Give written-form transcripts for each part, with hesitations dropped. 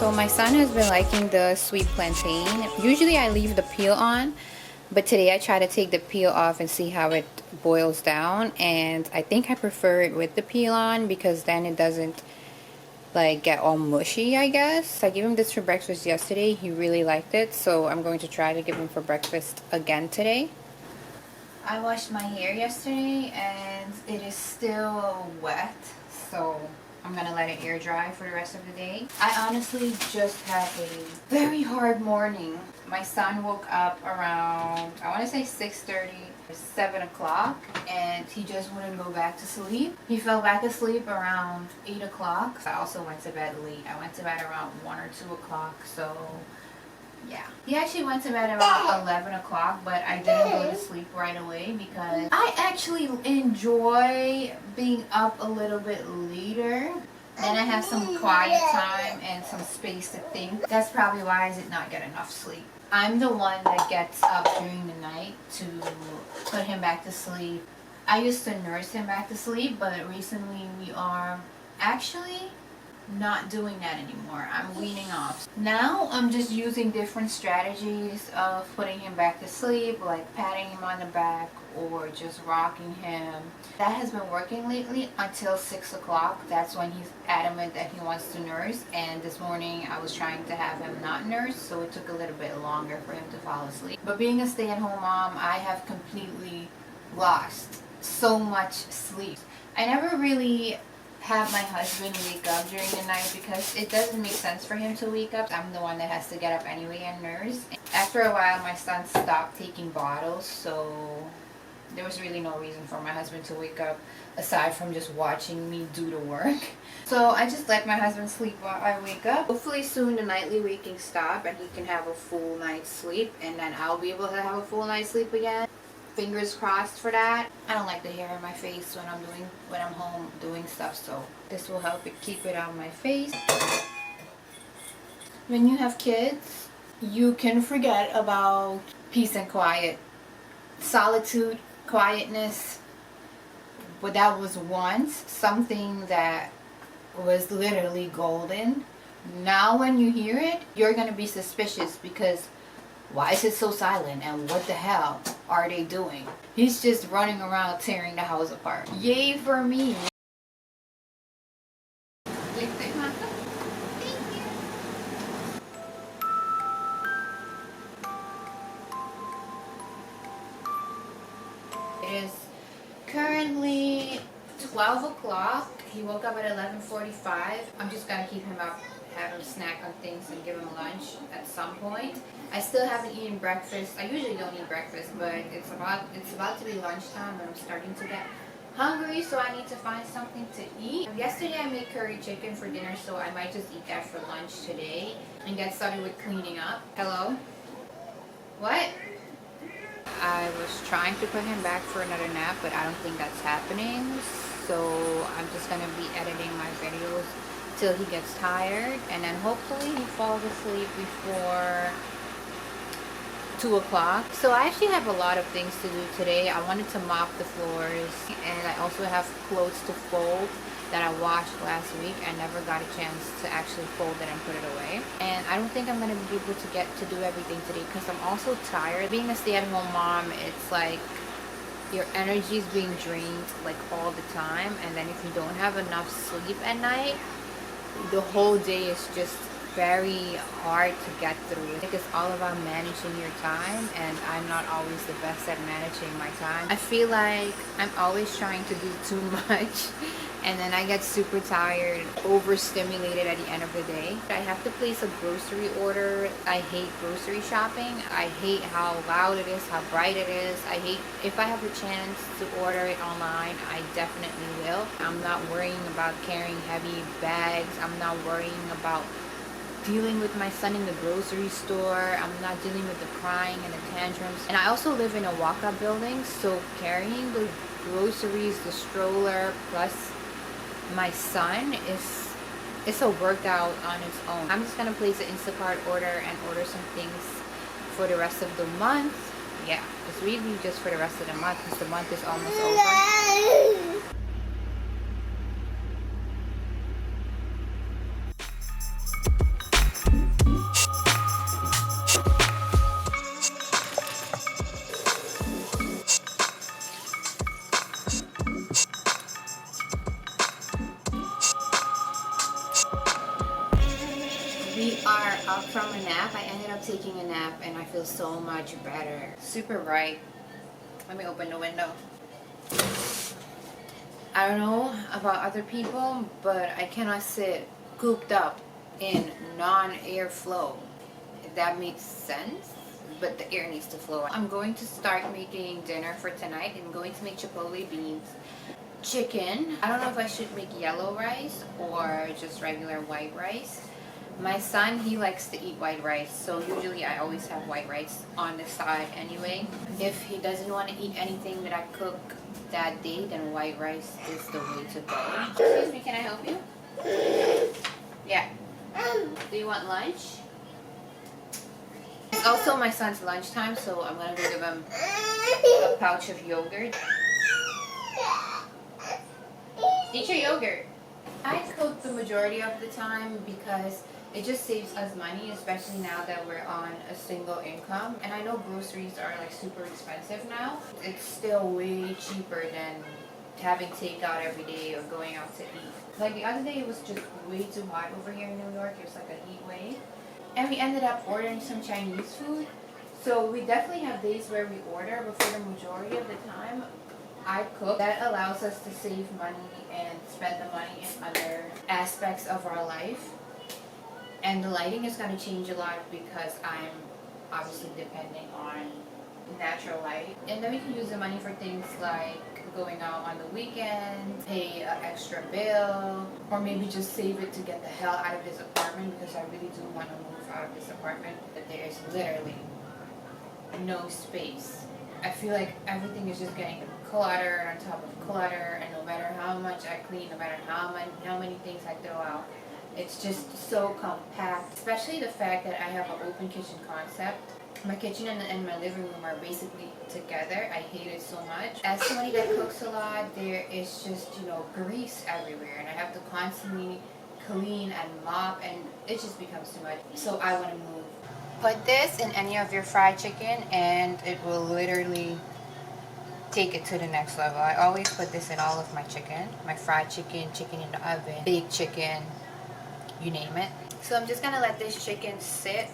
So my son has been liking the sweet plantain. Usually I leave the peel on, but today I try to take the peel off and see how it boils down, and I think I prefer it with the peel on because then it doesn't like get all mushy, I guess. I gave him this for breakfast yesterday. He really liked it, so I'm going to try to give him for breakfast again today. I washed my hair yesterday and it is still wet, so I'm gonna let it air dry for the rest of the day. I honestly just had a very hard morning. My son woke up around, I want to say 6:30, 7 o'clock, and he just wouldn't go back to sleep. He fell back asleep around 8 o'clock. I also went to bed late. I went to bed around 1 or 2 o'clock, so yeah. He actually went to bed around 11 o'clock, but I didn't go to sleep right away because I actually enjoy being up a little bit later. Then I have some quiet time and some space to think. That's probably why I did not get enough sleep. I'm the one that gets up during the night to put him back to sleep. I used to nurse him back to sleep, but recently we are actually not doing that anymore. I'm weaning off. Now I'm just using different strategies of putting him back to sleep, like patting him on the back or just rocking him. That has been working lately until 6 o'clock. That's when he's adamant that he wants to nurse, and this morning I was trying to have him not nurse, so it took a little bit longer for him to fall asleep. But being a stay-at-home mom, I have completely lost so much sleep. I never really have my husband wake up during the night because it doesn't make sense for him to wake up. I'm the one that has to get up anyway and nurse. After a while, my son stopped taking bottles, so there was really no reason for my husband to wake up aside from just watching me do the work. So I just let my husband sleep while I wake up. Hopefully soon the nightly waking stop and he can have a full night's sleep, and then I'll be able to have a full night's sleep again. Fingers crossed for that. I don't like the hair in my face when I'm home doing stuff, so this will help it keep it on my face. When you have kids, you can forget about peace and quiet, solitude, quietness. But that was once something that was literally golden. Now when you hear it, you're gonna be suspicious because why is it so silent, and what the hell are they doing? He's just running around tearing the house apart. Yay for me. Thank you. It is currently 12 o'clock. He woke up at 11:45. I'm just gonna keep him up, have him snack on things and give him lunch at some point. I still haven't eaten breakfast. I usually don't eat breakfast, but it's about to be lunchtime and I'm starting to get hungry, so I need to find something to eat. Yesterday I made curry chicken for dinner, so I might just eat that for lunch today and get started with cleaning up. Hello? What? I was trying to put him back for another nap, but I don't think that's happening, so I'm just gonna be editing my videos till he gets tired, and then hopefully he falls asleep before 2 o'clock. So I actually have a lot of things to do today. I wanted to mop the floors, and I also have clothes to fold that I washed last week. I never got a chance to actually fold it and put it away, and I don't think I'm gonna be able to get to do everything today because I'm also tired. Being a stay-at-home mom, it's like your energy is being drained like all the time, and then if you don't have enough sleep at night, the whole day is just very hard to get through. I think it's all about managing your time, and I'm not always the best at managing my time. I feel like I'm always trying to do too much, and then I get super tired, overstimulated at the end of the day. I have to place a grocery order. I hate grocery shopping. I hate how loud it is, how bright it is. I hate, if I have a chance to order it online, I definitely will. I'm not worrying about carrying heavy bags. I'm not worrying about dealing with my son in the grocery store. I'm not dealing with the crying and the tantrums. And I also live in a walk-up building, so carrying the groceries, the stroller, plus my son it's a workout on its own. I'm just gonna place an Instacart order and order some things for the rest of the month. Yeah, it's really just for the rest of the month because the month is almost over. We are up from a nap. I ended up taking a nap and I feel so much better. Super bright. Let me open the window. I don't know about other people, but I cannot sit cooped up in non-airflow. If that makes sense, but the air needs to flow. I'm going to start making dinner for tonight. I'm going to make chipotle beans, chicken. I don't know if I should make yellow rice or just regular white rice. My son, he likes to eat white rice, so usually I always have white rice on the side anyway. If he doesn't want to eat anything that I cook that day, then white rice is the way to go. Excuse me, can I help you? Yeah. Do you want lunch? It's also my son's lunchtime, so I'm going to give him a pouch of yogurt. Eat your yogurt. I cook the majority of the time because it just saves us money, especially now that we're on a single income. And I know groceries are like super expensive now. It's still way cheaper than having takeout every day or going out to eat. Like the other day, it was just way too hot over here in New York. It was like a heat wave. And we ended up ordering some Chinese food. So we definitely have days where we order, but for the majority of the time, I cook. That allows us to save money and spend the money in other aspects of our life. And the lighting is going to change a lot because I'm obviously depending on natural light. And then we can use the money for things like going out on the weekend, pay an extra bill, or maybe just save it to get the hell out of this apartment because I really do want to move out of this apartment. But there is literally no space. I feel like everything is just getting cluttered on top of clutter, and no matter how much I clean, no matter how many things I throw out, it's just so compact. Especially the fact that I have an open kitchen concept. My kitchen and my living room are basically together. I hate it so much. As somebody that cooks a lot, there is just, grease everywhere, and I have to constantly clean and mop, and it just becomes too much. So I want to move. Put this in any of your fried chicken and it will literally take it to the next level. I always put this in all of my chicken. My fried chicken, chicken in the oven, baked chicken, you name it. So I'm just gonna let this chicken sit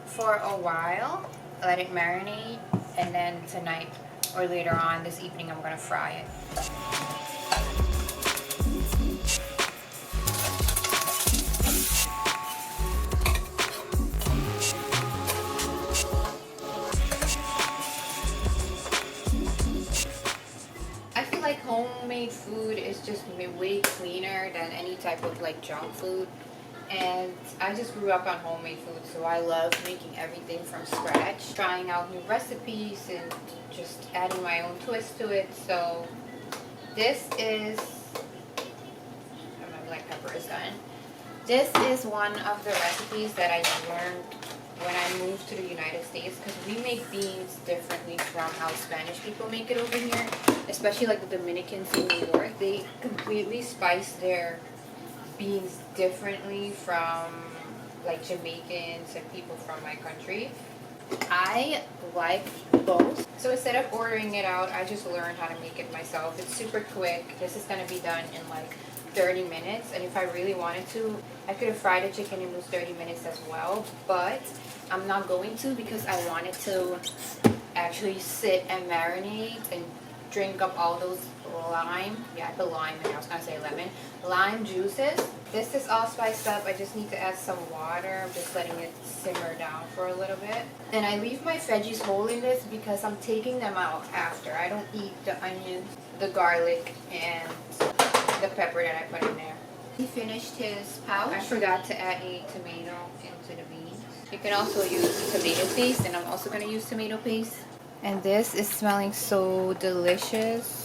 for a while, let it marinate, and then tonight or later on this evening I'm gonna fry it. I feel like homemade food is just way cleaner than any type of like junk food. And I just grew up on homemade food, so I love making everything from scratch, trying out new recipes and just adding my own twist to it. So this is, my black pepper is done. This is one of the recipes that I learned when I moved to the United States, because we make beans differently from how Spanish people make it over here, especially like the Dominicans in New York. They completely spice their beans differently from like Jamaicans and people from my country. I like both. So instead of ordering it out, I just learned how to make it myself. It's super quick. This is going to be done in like 30 minutes. And if I really wanted to, I could have fried the chicken in those 30 minutes as well. But I'm not going to because I wanted to actually sit and marinate and drink up all those lime. Yeah, I put lime in there. I was going to say lemon. Lime juices. This is all spiced up. I just need to add some water. I'm just letting it simmer down for a little bit. And I leave my veggies whole in this because I'm taking them out after. I don't eat the onions, the garlic, and the pepper that I put in there. He finished his pouch. I forgot to add a tomato into the beans. You can also use tomato paste, and I'm also going to use tomato paste. And this is smelling so delicious.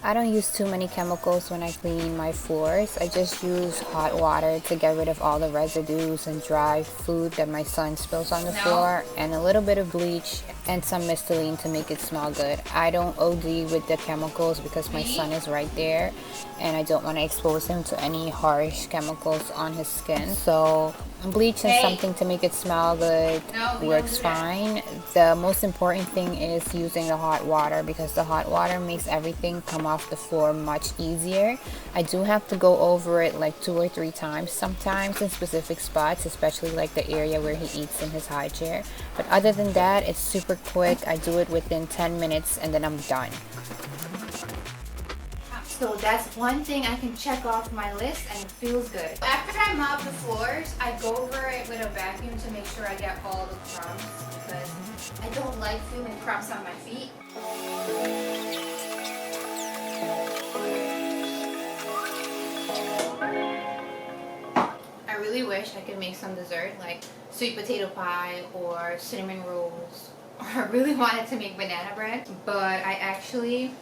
I don't use too many chemicals when I clean my floors. I just use hot water to get rid of all the residues and dry food that my son spills on the floor, and a little bit of bleach and some Mistylene to make it smell good. I don't OD with the chemicals because my son is right there and I don't want to expose him to any harsh chemicals on his skin. So Bleach and something to make it smell good works fine. The most important thing is using the hot water, because the hot water makes everything come off the floor much easier. I do have to go over it like 2 or 3 times sometimes in specific spots, especially like the area where he eats in his high chair. But other than that, it's super quick. I do it within 10 minutes and then I'm done. So that's one thing I can check off my list, and it feels good. After I mop the floors, I go over it with a vacuum to make sure I get all the crumbs, because I don't like feeling crumbs on my feet. I really wish I could make some dessert like sweet potato pie or cinnamon rolls. I really wanted to make banana bread, but I actually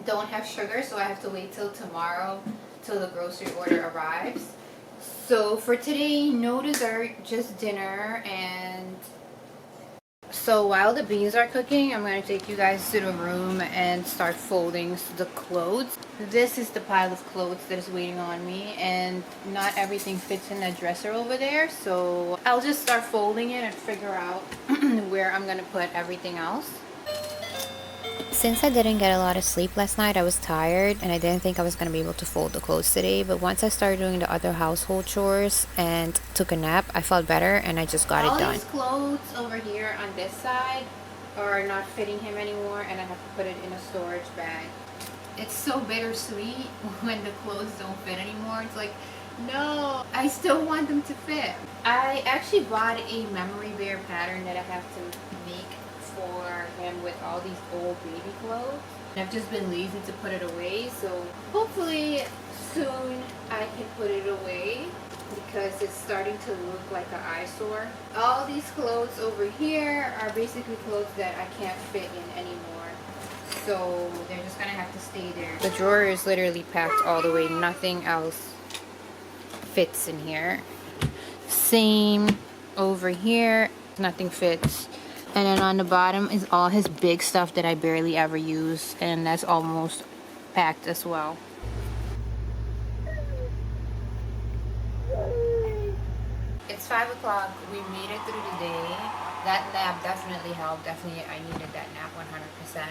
don't have sugar, so I have to wait till tomorrow till the grocery order arrives. So for today, no dessert, just dinner. And so while the beans are cooking, I'm going to take you guys to the room and start folding the clothes. This is the pile of clothes that is waiting on me, and not everything fits in the dresser over there, so I'll just start folding it and figure out where I'm going to put everything else. Since I didn't get a lot of sleep last night, I was tired and I didn't think I was going to be able to fold the clothes today. But once I started doing the other household chores and took a nap, I felt better and I just got it done. All these clothes over here on this side are not fitting him anymore, and I have to put it in a storage bag. It's so bittersweet when the clothes don't fit anymore. It's like, no, I still want them to fit. I actually bought a memory bear pattern that I have to make for him with all these old baby clothes. I've just been lazy to put it away, so hopefully soon I can put it away because it's starting to look like an eyesore. All these clothes over here are basically clothes that I can't fit in anymore, so they're just gonna have to stay there. The drawer is literally packed all the way. Nothing else fits in here. Same over here, nothing fits. And then on the bottom is all his big stuff that I barely ever use, and that's almost packed as well. It's 5 o'clock. We made it through the day. That nap definitely helped. Definitely, I needed that nap 100%.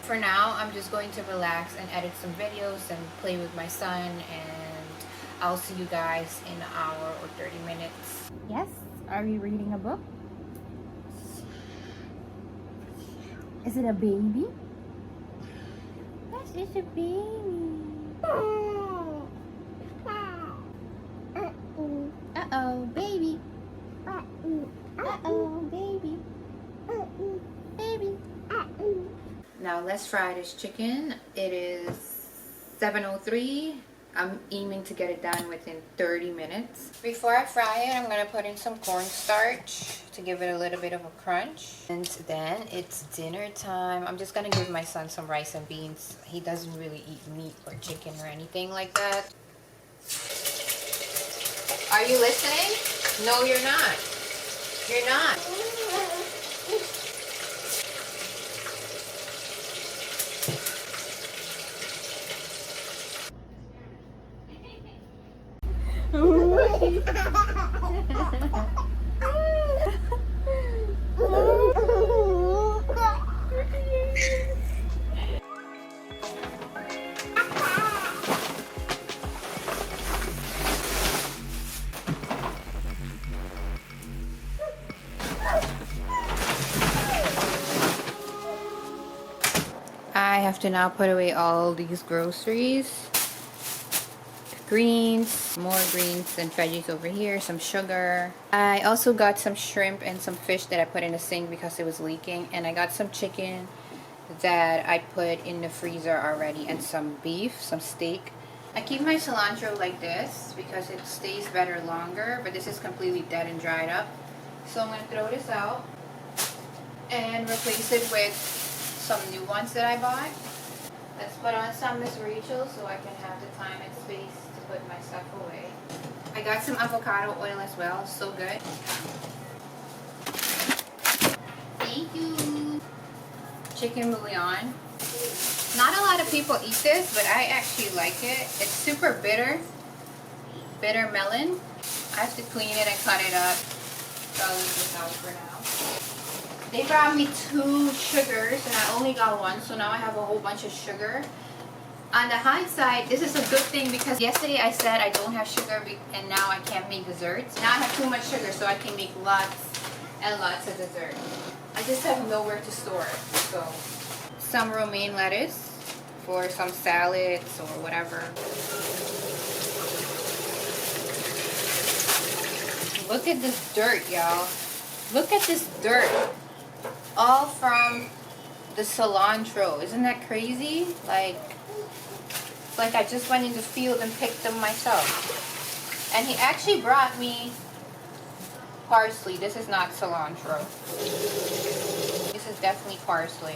For now, I'm just going to relax and edit some videos and play with my son, and I'll see you guys in an hour or 30 minutes. Yes? Are you reading a book? Is it a baby? Yes, it's a baby. Uh-oh, baby. Uh-oh, baby. Baby. Now let's fry this chicken. It is 7:03. I'm aiming to get it done within 30 minutes. Before I fry it, I'm gonna put in some cornstarch to give it a little bit of a crunch. And then it's dinner time. I'm just gonna give my son some rice and beans. He doesn't really eat meat or chicken or anything like that. Are you listening? No, you're not. You're not. I have to now put away all these groceries. Greens, more greens and veggies over here, some sugar. I also got some shrimp and some fish that I put in the sink because it was leaking, and I got some chicken that I put in the freezer already, and some beef, some steak. I keep my cilantro like this because it stays better longer, but this is completely dead and dried up. So I'm going to throw this out and replace it with some new ones that I bought. Let's put on some Miss Rachel so I can have the time and space to put my stuff away. I got some avocado oil as well, so good. Thank you. Chicken bouillon. Not a lot of people eat this, but I actually like it. It's super bitter. Bitter melon. I have to clean it and cut it up. So I'll leave this out for now. They brought me 2 sugars and I only got 1, so now I have a whole bunch of sugar. On the hindsight, this is a good thing because yesterday I said I don't have sugar and now I can't make desserts. Now I have too much sugar, so I can make lots and lots of dessert. I just have nowhere to store it. So some romaine lettuce for some salads or whatever. Look at this dirt, y'all. Look at this dirt. All from the cilantro. Isn't that crazy? It's like I just went in the field and picked them myself. And he actually brought me parsley. This is not cilantro. This is definitely parsley.